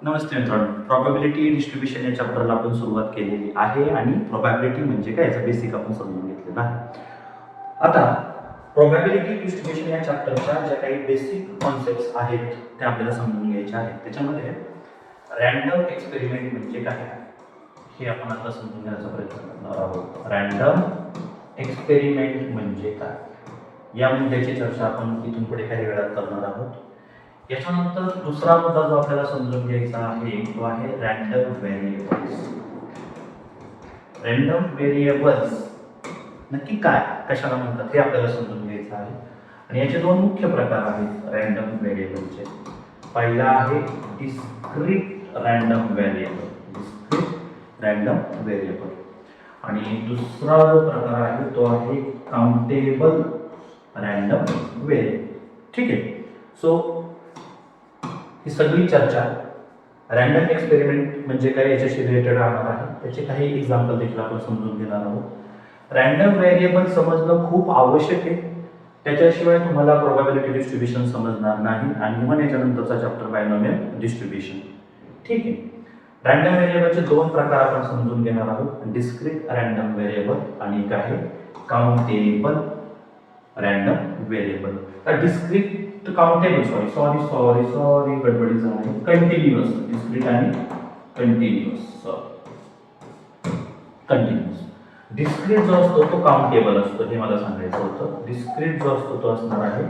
नमस्ते मित्रांनो, probability distribution या चॅप्टरला आपण सुरुवात केलेली आहे आणि प्रोबॅबिलिटी म्हणजे काय याचा बेसिक आपण समजून घेतलेला आहे. आता प्रोबॅबिलिटी डिस्ट्रीब्युशन या चॅप्टरच्या ज्या काही बेसिक कॉन्सेप्ट्स आहेत त्या आपल्याला समजून घ्यायच्या आहेत. त्याच्यामध्ये रँडम एक्सपेरिमेंट म्हणजे काय हे आपण आता समजून घेण्याचा प्रयत्न करणार आहोत. रँडम एक्सपेरिमेंट म्हणजे काय या मुद्द्याची चर्चा आपण इथून पुढे काही वेळात करणार आहोत. याच्यानंतर दुसरा मुद्दा जो आपल्याला समजून घ्यायचा आहे तो आहे रँडम व्हेरिएबल्स. रँडम व्हेरिएबल्स नक्की काय कशाला म्हणतात हे आपल्याला समजून घ्यायचं आहे. आणि याचे दोन मुख्य प्रकार आहेत रँडम व्हेरिएबलचे. पहिला आहे discrete random variable, discrete random variable. आणि दुसरा जो प्रकार आहे तो आहे काउंटेबल रँडम व्हेरिएबल. ठीक आहे. सो ही सगळी चर्चा रँडम एक्सपेरिमेंट म्हणजे काय याच्याशी रिलेटेड राहणार आहे. त्याचे काही एक्झाम्पल देखील आपण समजून घेणार आहोत. रँडम व्हेरिएबल समजणं खूप आवश्यक आहे. त्याच्याशिवाय तुम्हाला प्रोबॅबिलिटी डिस्ट्रीब्युशन समजणार नाही आणि मग याच्यानंतरचा चॅप्टर बायनॉमियल डिस्ट्रीब्युशन. ठीक आहे. रँडम व्हेरिएबलचे दोन प्रकार आपण समजून घेणार आहोत. डिस्क्रीट रँडम व्हेरिएबल आणि एक आहे काउंटेबल रँडम व्हेरिएबल. तर डिस्क्रीट काउंटेबल सॉरी गडबडी झाली. कंटिन्युअस डिस्क्रीट आणि कंटिन्युअस. डिस्क्रीट जो असतो तो काउंटेबल असतो हे मला सांगायचं होतं. डिस्क्रीट जो असतो तो असणार आहे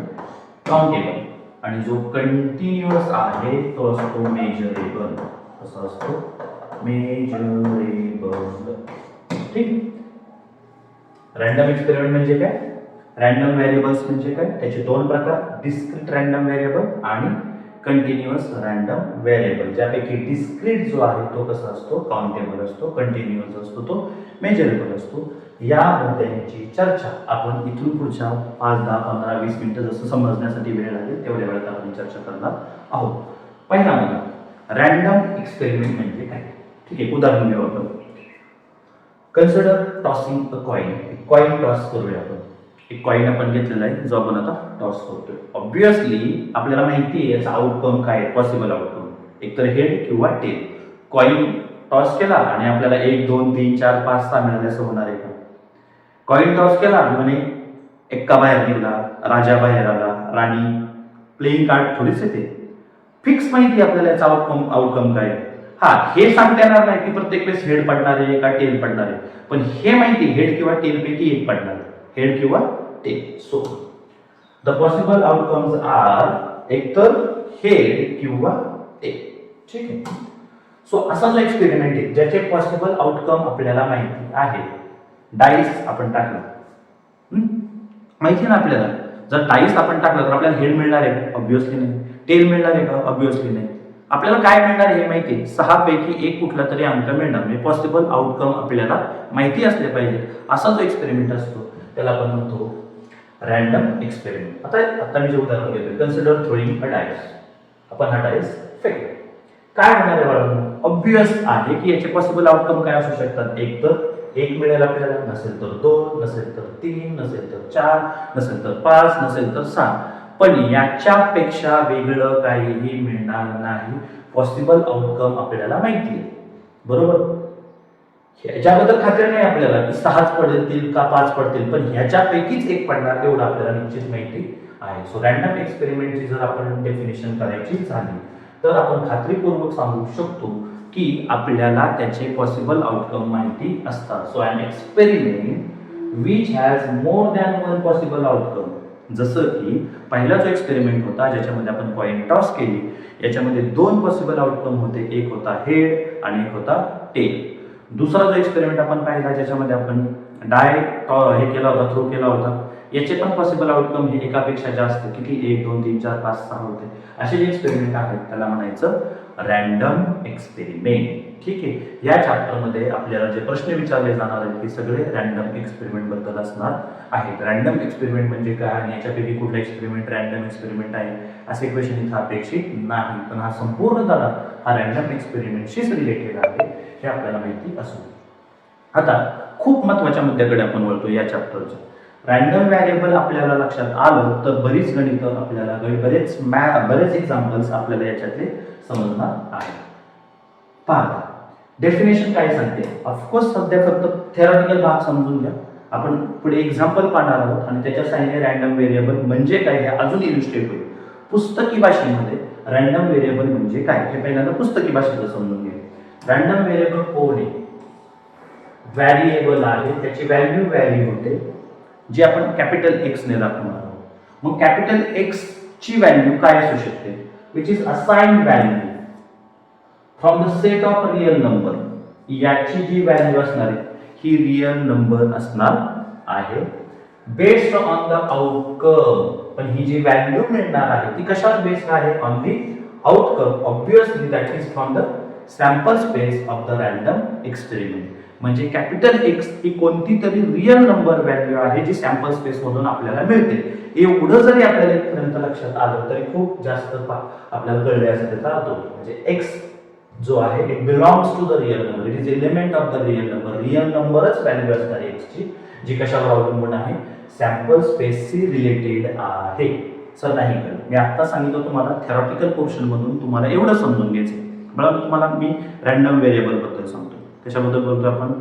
काउंटेबल आणि जो कंटिन्युअस आहे तो असतो मेजरेबल. कसा असतो? मेजरेबल. ठीक. रँडम एक्सपेरिमेंट म्हणजे काय? रँडम व्हेरिएबल्स म्हणजे काय? त्याचे दोन प्रकार, डिस्क्रीट रँडम व्हेरिएबल आणि कंटिन्युअस रँडम व्हेरिएबल. ज्यापैकी डिस्क्रीट जो आहे तो कसा असतो? काउंटेबल असतो. कंटिन्युअस असतो तो मेजरेबल असतो. या मुद्द्यांची चर्चा आपण इथून पुढच्या 5, 10, 15, 20 मिनिटं जसं समजण्यासाठी वेळ लागेल तेवढ्या वेळात आपण चर्चा करणार आहोत. पहिला मुद्दा रँडम एक्सपेरिमेंट म्हणजे काय? ठीक आहे. उदाहरण घेऊ आपण. Consider tossing a coin. Coin toss करूया आपण. एक कॉइन आपण घेतलेला आहे जो आपण आता टॉस करतोय. ऑब्विसली आपल्याला माहिती आहे याचा आउटकम काय आहे, पॉसिबल आउटकम. एकतर हेड किंवा टेल. कॉइन टॉस केला आणि आपल्याला 1, 2, 3, 4, 5, 6 मिळाले असं होणार आहे का? कॉइन टॉस केला म्हणजे एक्का बाहेर गेला, राजा बाहेर आला, राणी, प्लेइंग कार्ड थोडीच येते. फिक्स माहिती आपल्याला याचा आउटकम काय आहे. हा, हे सांगता येणार नाही की प्रत्येक वेळेस हेड पडणार आहे का टेल पडणार आहे, पण हे माहिती हेड किंवा टेल पैकी एक पडणार आहे. हेड किंवा tail. So the possible outcomes are एकतर हेड किंवा टेल. ठीक आहे. सो असा जो एक्सपेरिमेंट आहे ज्याचे पॉसिबल आउटकम आपल्याला माहिती आहे. डाईस आपण टाकला, माहिती ना आपल्याला. जर डाईस आपण टाकला तर आपल्याला हेड मिळणार आहे का? ऑब्विसली नाही. टेल मिळणार आहे का? ऑब्विसली नाही. आपल्याला काय मिळणार हे माहिती आहे. 6 पैकी एक कुठला तरी अंक मिळणार. म्हणजे पॉसिबल आउटकम आपल्याला माहिती असले पाहिजे. असा जो एक्सपेरिमेंट असतो त्याला आपण म्हणतो रँडम एक्सपेरिमेंट. आता मी जे उदाहरण घेतोय, कन्सिडर थ्रोइंग अ डायस. आपण हा डायस फेकला. काय होणार आहे बाळांनो? ऑब्वियस आहे की याचे पॉसिबल आउटकम काय असू शकतात. एक तर 1 मिळेल आपल्याला, नसेल तर 2, नसेल तर 3, नसेल तर 4, नसेल तर 5, नसेल तर 6. पण याच्यापेक्षा वेगळं काहीही मिळणार नाही. पॉसिबल आउटकम आपल्याला माहिती आहे. बरोबर. ह्याच्याबद्दल खात्री नाही आपल्याला की 6च पडतील का 5 पडतील, पण ह्याच्यापैकीच एक पडणार एवढं आपल्याला निश्चित माहिती आहे. सो रँडम एक्सपेरिमेंटची जर आपण डेफिनेशन करायची झाली तर आपण खात्रीपूर्वक सांगू शकतो की आपल्याला त्याचे पॉसिबल आउटकम माहिती असतात. So an experiment which has more than one possible outcome. जसं की पहिला जो एक्सपेरिमेंट होता ज्याच्यामध्ये आपण कॉइन टॉस केली, याच्यामध्ये 2 पॉसिबल आउटकम होते. एक होता हेड आणि एक होता टेल. दुसरा जो एक्सपेरिमेंट आपण पाहिला ज्याच्यामध्ये आपण डाय हे केला होता, थ्रो केला होता, याचे पण पॉसिबल आउटकम हे एकापेक्षा जास्त किती 1, 2, 3, 4, 5, 6 होते. असे जे एक्सपेरिमेंट आहेत त्याला म्हणायचं रँडम एक्सपेरिमेंट. ठीक आहे. या चॅप्टरमध्ये आपल्याला जे प्रश्न विचारले जाणार आहेत ते सगळे रँडम एक्सपेरिमेंट बद्दल असणार आहेत. रँडम एक्सपेरिमेंट म्हणजे काय आणि याच्यापैकी कुठला एक्सपेरिमेंट रँडम एक्सपेरिमेंट आहे असे क्वेश्चन इथं अपेक्षित नाही. पण हा संपूर्ण धडा हा रँडम एक्सपेरिमेंटशीच रिलेटेड आहे हे आपल्याला माहिती असू. आता खूप महत्त्वाच्या मुद्द्याकडे आपण वळतो या चॅप्टरच्या. रँडम व्हेरिएबल आपल्याला लक्षात आलं तर बरीच गणितं आपल्याला बरेच एक्झाम्पल्स आपल्याला याच्यातले समजणार आहेत. पहा डेफिनेशन काय सांगते. ऑफकोर्स सध्या फक्त थेरॉटिकल भाग समजून घ्या. आपण पुढे एक्झाम्पल पाहणार आहोत आणि त्याच्या साहाय्याने रॅन्डम व्हेरिएबल म्हणजे काय हे अजून इलिस्ट्रेट होईल. पुस्तकी भाषेमध्ये रॅन्डम व्हेरिएबल म्हणजे काय हे पहिल्यांदा पुस्तकी भाषेत समजून घ्या. रॅन्डम व्हेरिएबल कोण आहे? व्हेरिएबल आहे, त्याची व्हॅल्यू व्हॅरी होते जी आपण कॅपिटल एक्स ने दाखवणार आहोत. मग कॅपिटल एक्स ची व्हॅल्यू काय असू शकते? Which is assigned value from the set of real number. याची जी व्हॅल्यू असणार आहे ही रियल नंबर असणार आहे बेस्ड ऑन द आउटकम. पण ही जी व्हॅल्यू मिळणार आहे ती कशावर बेस्ड आहे? On the outcome. Obviously that is from the sample space of the random experiment. म्हणजे कॅपिटल एक्स ही कोणती तरी रियल नंबर व्हॅल्यू आहे जी सॅम्पल स्पेस मधून आपल्याला मिळते. एवढं जरी आपल्याला इथपर्यंत लक्षात आलं तरी खूप जास्त आपल्याला कळण्यासाठी त्याचा अर्थ होतो. म्हणजे एक्स जो आहे it belongs to the real number. It is element of the real number. Real नंबरच व्हॅल्यू असणार एक्स ची जी कशावर अवलंबून आहे? सॅम्पल स्पेसशी रिलेटेड आहे. सर नाही कळलं. मी आता सांगितलं तुम्हाला थेरॉटिकल पोर्शन मधून तुम्हाला एवढं समजून घ्यायचं. बघा तुम्हाला मी रॅन्डम व्हेरिएबल बद्दल सांगतो. कशाबद्दल बोलतो आपण?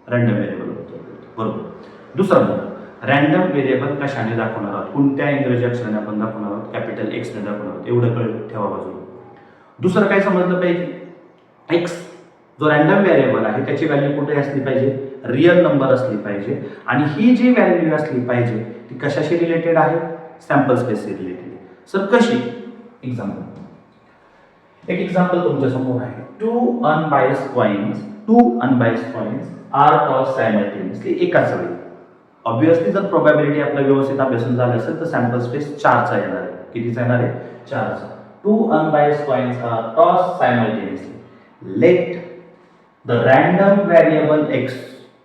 रॅन्डम व्हेरिएबल बद्दल बोलतो. बरोबर. दुसरं मुद्दा, रॅन्डम व्हेरिएबल कशाने दाखवणार आहोत? कोणत्या इंग्रजी अक्षराने आपण दाखवणार आहोत? कॅपिटल एक्स ने दाखवणार आहोत. एवढं कळलं ठेवा बाजूला. दुसरं काय समजलं पाहिजे? एक्स जो रॅन्डम व्हेरिएबल आहे त्याची व्हॅल्यू कुठे असली पाहिजे? रियल नंबर असली पाहिजे. आणि ही जी व्हॅल्यू असली पाहिजे ती कशाशी रिलेटेड आहे? सॅम्पल स्पेसशी रिलेटेड. सर कशी? एक्झाम्पल. एक एक्झाम्पल तुमच्या समोर आहे. Two unbiased coins are toss simultaneously एकाच वेळी. ऑब्वियसली जर प्रोबॅबिलिटी आपला व्यवस्थित अभ्यासून झाला असेल तर सॅम्पल स्पेस 4 चा येणार आहे. कितीचा येणार आहे? 4 चा. Two unbiased coins are toss simultaneously. Let the random variable X.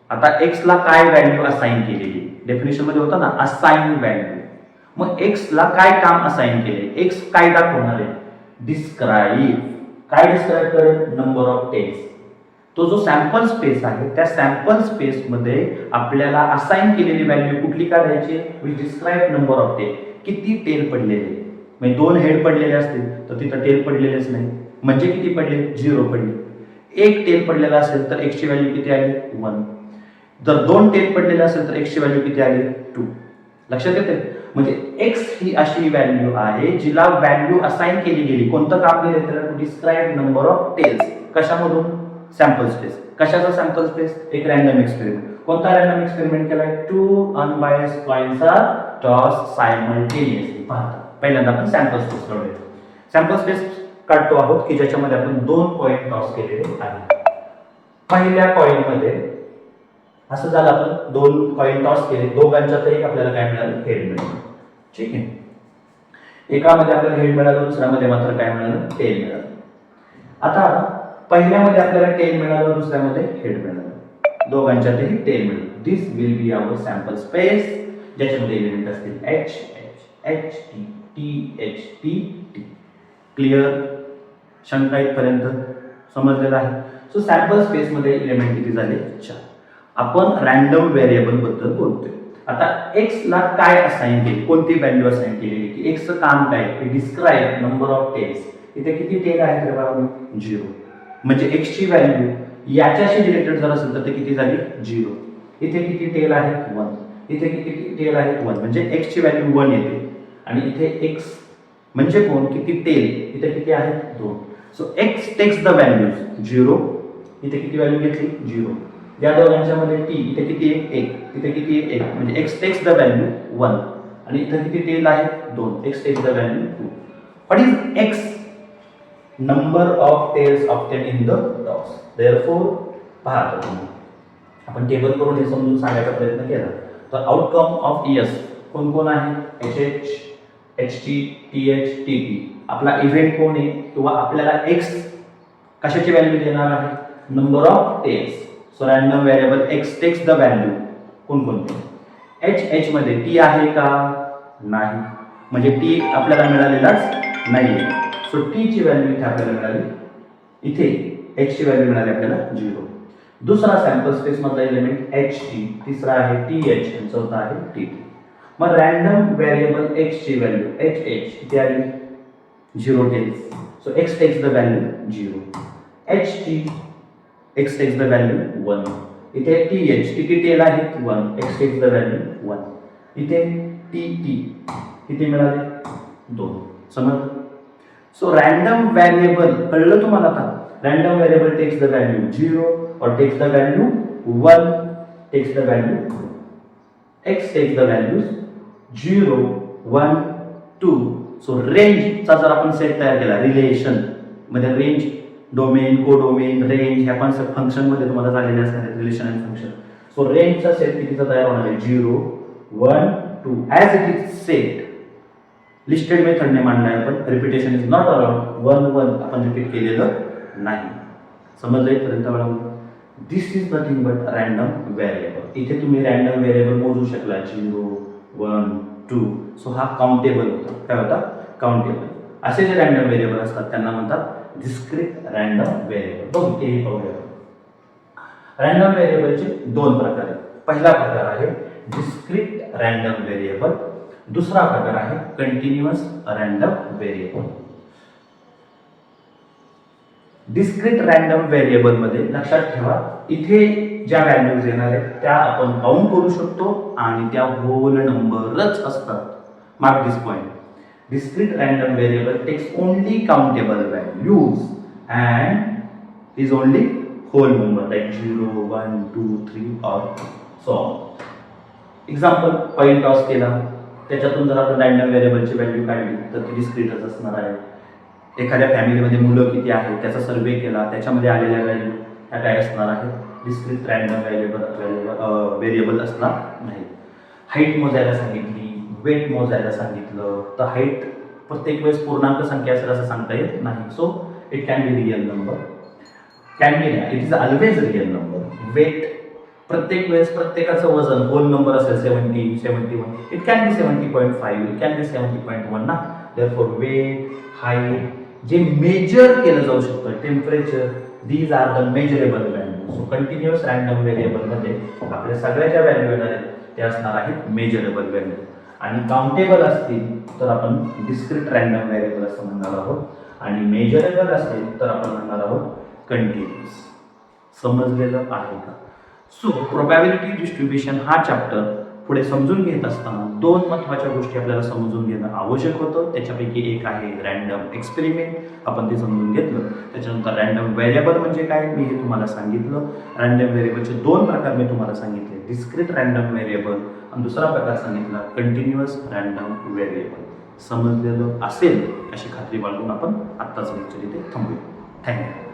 आता एक्स ला काय व्हॅल्यू असाइन केलेली? डेफिनेशन मध्ये होता ना असाइन व्हॅल्यू. मग एक्स ला काय काम असाइन केले? एक्स काय दाखवणार आहे? डिस्क्राइब. काय डिस्क्राइब करेल? Number of tails. तो जो सॅम्पल स्पेस आहे त्या सॅम्पल स्पेस मध्ये आपल्याला असाइन केलेली व्हॅल्यू कुठली काढायची? Which describe number of tail. किती टेल पडलेले? म्हणजे 2 हेड पडलेले असतील तर तिथं टेल पडलेलेच नाही. म्हणजे किती पडले? 0 पडले. 1 टेल पडलेला असेल तर एक्स ची व्हॅल्यू किती आली? 1. जर 2 टेल पडलेला असेल तर एक्स ची व्हॅल्यू किती आली? 2. लक्षात येते? म्हणजे एक्स ही अशी व्हॅल्यू आहे जिला व्हॅल्यू असाइन केली गेली. कोणतं काम केलं? त्याला to describe number of tails. कशामधून? Sample space. कशाचा सॅम्पल स्पेस? एक रॅन्डम एक्सपेरिमेंट. कोणता रॅन्डम एक्सपेरिमेंट केलाय? Two unbiased coins are toss simultaneously. पहा पहिल्यांदा आपण सॅम्पल स्पेस काढूया. सॅम्पल स्पेस काढतो आहोत की ज्याच्यामध्ये आपण 2 कॉइन टॉस केलेले आहेत. पहिल्या कॉइन मध्ये असं झालं, आपण 2 कॉइन टॉस केले, दोघांच्यातही आपल्याला काय मिळालं? हेड मिळालं. ठीक आहे. एकामध्ये आपल्याला हेड मिळालं, दुसऱ्यामध्ये मात्र काय मिळालं? टेल मिळालं. आता पहिल्यामध्ये आपल्याला टेल मिळालं, दुसऱ्यामध्ये हेड मिळालं. दोघांच्यातही टेल मिळालं. This will be our sample space ज्याच्यामध्ये एलिमेंट असतील H H H T T H T T. Clear? शंका इथपर्यंत समजलेलं आहे? सो सॅम्पल स्पेस मध्ये एलिमेंट किती झाले? 4. आपण रॅन्डम व्हेरिएबल बद्दल बोलतोय. आता एक्स ला काय असाइन केली? कोणती व्हॅल्यू असाइन केलेली? की एक्स चं काम काय? Describe number of tails. इथे किती टेल आहेत रे बाळा? 0. म्हणजे एक्स ची व्हॅल्यू याच्याशी रिलेटेड जर असेल तर ते किती झाली? 0. इथे किती टेल आहेत? 1. इथे किती टेल आहेत? 1. म्हणजे एक्स ची व्हॅल्यू 1 येते. आणि इथे एक्स म्हणजे कोण? किती टेल? इथे किती आहेत? 2. So X takes the values 0. इथे किती व्हॅल्यू घेतली? 0. या दोघांच्या मध्ये टी इथे किती आहे? 1. इथे किती आहे? 1. म्हणजे एक्स टेक्स द व्हॅल्यू 1. आणि इथे किती टेल आहेत? 2. X takes the value 2. What is X? Number of tails obtain in the toss. Therefore पहा आपण टेबल करून हे समजून सांगायचा प्रयत्न केला तर आउटकम ऑफ एस कोण कोण आहे? H H H T T H T T. आपला इव्हेंट कोण आहे? किंवा आपल्याला एक्स कशाची व्हॅल्यू देणार आहे? Number of tails. So random variable X takes the value कोणकोणते? एच एच मध्ये टी आहे का? नाही. म्हणजे टी आपल्याला मिळालेलाच नाहीये. सो टी ची व्हॅल्यू इथे आपल्याला मिळाली. इथे एक्स ची व्हॅल्यू मिळाली आपल्याला 0. दुसरा सॅम्पल स्पेस मधला एलिमेंट एच टी. तिसरा आहे टी एच आणि चौथा आहे टी टी. मग रॅन्डम व्हेरिएबल एक्स ची व्हॅल्यू एच एच किती आली? 0 tails. So X takes the value 0. H T X takes the value 1. इथे टी एच किती टेल आहेत 1, एक्स टेक्स द व्हॅल्यू 1. इथे टी टी किती मिळाले 2. समज. सो रॅन्डम व्हेरिएबल कळलं तुम्हाला आता. Random variable takes the value 0 और takes the value 1, takes the value x takes the values 0, 1, 2. So रेंजचा जर आपण सेट तयार केला रिलेशन मध्ये रेंज डोमेन कोडोमेन रेंज ह्या पण फंक्शन मध्ये तुम्हाला झालेले असणार आहेत रिलेशन आणि फंक्शन. सो रेंजचा सेट कितीचा तयार होणार आहे 0, 1, 2 as it is set. Listed मेथडने मांडलाय आपण. Repetition is not allowed. 1, 1 आपण रिपीट केलेलं नाही. समजलं इथपर्यंत मला. This is nothing but random variable. इथे तुम्ही रॅन्डम व्हेरिएबल मोजू शकला 0, 1, 2. सो हा काउंटेबल होता. काय होता काउंटेबल. असे जे रॅन्डम व्हेरिएबल असतात त्यांना म्हणतात डिस्क्रीट रॅन्डम व्हेरिएबल. बघू ते पाहूया. रॅन्डम व्हेरिएबलचे दोन प्रकार आहेत. पहिला प्रकार आहे डिस्क्रीट रॅन्डम व्हेरिएबल. दुसरा प्रकार आहे continuous random variable. Discrete random variable मध्ये लक्षात ठेवा इथे ज्या व्हॅल्यूज येणार आहेत त्या आपण काउंट करू शकतो आणि त्या होल नंबरच असतात. Mark this point. Discrete random variable takes only countable values and is only whole number like 0, 1, 2, 3 और so on. Example coin toss केला त्याच्यातून जर आपण रॅन्डम व्हेरिएबलची व्हॅल्यू काढली तर ती डिस्क्रीटच असणार आहे. एखाद्या फॅमिलीमध्ये मुलं किती आहेत त्याचा सर्वे केला त्याच्यामध्ये आलेल्या व्हॅल्यू ह्या काय असणार आहे डिस्क्रीट रॅन्डम व्हेरिएबल असणार नाही. हाईट मोजायला सांगितली वेट मोजायला सांगितलं तर हाईट प्रत्येक वेळेस पूर्णांक संख्या असेल असं सांगता येत नाही. So it can be real number. Can be नाही, it is always real number. Wait प्रत्येक वेळेस प्रत्येकाचं वजन होल नंबर असेल 70, 71. It can be 70.5, it can be 70.1 ना. देअरफॉर वेट हाईट जे मेजर केलं जाऊ शकतं temperature these are the measurable value. So continuous random variable मध्ये आपल्या सगळ्या ज्या व्हॅल्यू येणार आहेत ते असणार आहेत मेजरेबल व्हॅल्यू आणि काउंटेबल असतील तर आपण डिस्क्रीट रॅन्डम व्हेरिएबल असं म्हणणार आहोत आणि मेजरेबल असतील तर आपण म्हणणार आहोत कंटिन्युअस. समजलेलं आहे का? सो प्रोबॅबिलिटी डिस्ट्रीब्युशन हा चॅप्टर पुढे समजून घेत असताना दोन महत्त्वाच्या गोष्टी आपल्याला समजून घेणं आवश्यक होतं. त्याच्यापैकी एक आहे रॅन्डम एक्सपेरिमेंट. आपण ते समजून घेतलं. त्याच्यानंतर रॅन्डम व्हेरिएबल म्हणजे काय मी हे तुम्हाला सांगितलं. रॅन्डम व्हेरिएबलचे दोन प्रकार मी तुम्हाला सांगितले. डिस्क्रीट रॅन्डम व्हेरिएबल आणि दुसरा प्रकार सांगितला कंटिन्युअस रॅन्डम व्हेरिएबल. समजलेलं असेल अशी खात्री बाळगून आपण आत्ताच लेक्चर इथे थांबूया. थँक्यू.